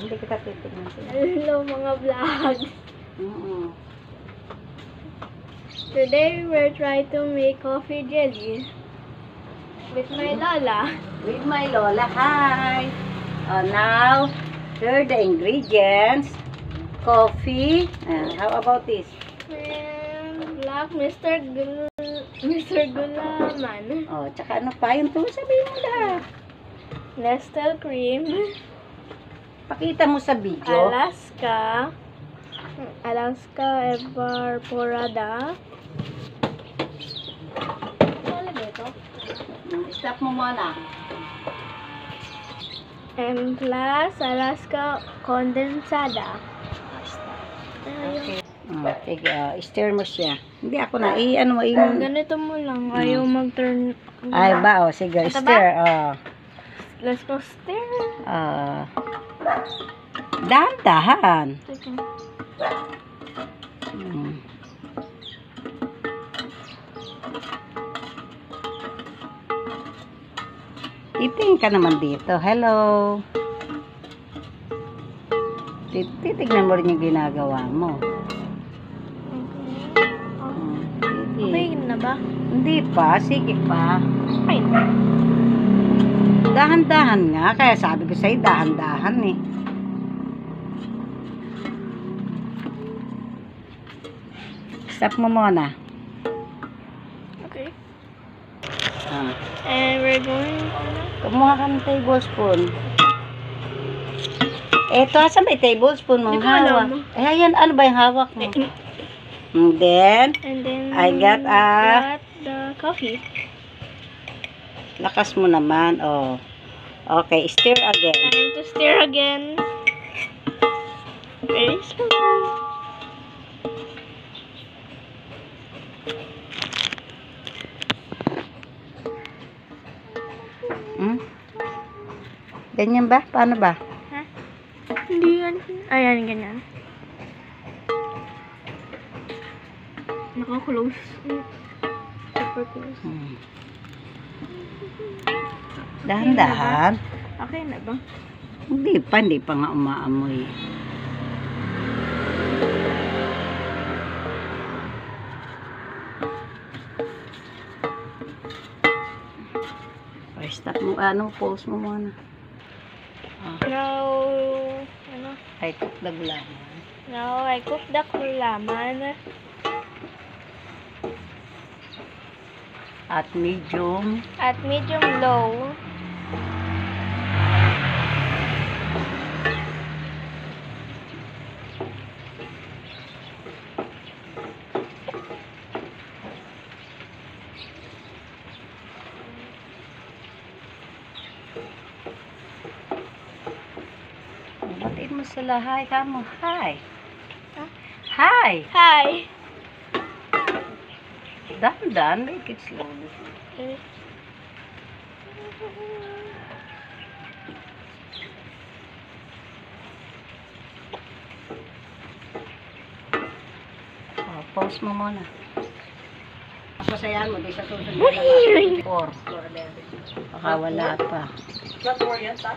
Hindi kita titignan sila. Hello mga vlog. Mm. Today we're trying to make coffee jelly with my lola. With my lola, hi! Now, here are the ingredients. Coffee. How about this? And black Mr. Gulaman. Oh, tsaka ano pa? Yung to, sabihin mo lahat. Nestle cream. Pakita mo sa video. Alaska evaporada. Ano ba ito? Stop mo muna. And plus Alaska condensada. Okay. Sige, stir mo siya. Hindi ako na, ano mo, yung... Ganito mo lang, ayaw mag-turn. Ay ba, oh, sige, Ito stir. Let's go stir. Dahan-dahan. Okay. Titingin ka naman dito. Hello. Titignan mo rin yung ginagawa mo. Okay na ba? Hindi pa. Sige pa. Okay. Dahan-dahan nga. Kaya sabi ko sa'yo, dahan-dahan eh. Stop mo muna. Okay. Ah. And we're going Kumuha ka ng tablespoon. Eto, asan ba yung tablespoon mong Hindi ko alam. hawak? Ayan, ano ba yung hawak mo? And then, I got the coffee. lakas mo naman, oh. Okay, stir again. Time to stir again. Very slowly. Ganyan ba? Paano ba? Ha? Hindi yan. Ayan, ganyan. Naka-close. Super close. Dahan-dahan. Okay na ba? Hindi pa nga umaamoy. Stop mo, pause mo muna. Now, I cook the gulaman. Now, I cook the gulaman. At medium. At medium low. Batiin mo sila. Hi, kamo. Hi. Huh? Hi. Hi. Dahan-dahan. Make it slowly. Okay. Pause mo muna. Pasayahan mo. Di sa susunod na lang. 4. Baka wala pa. Not more yan, sa?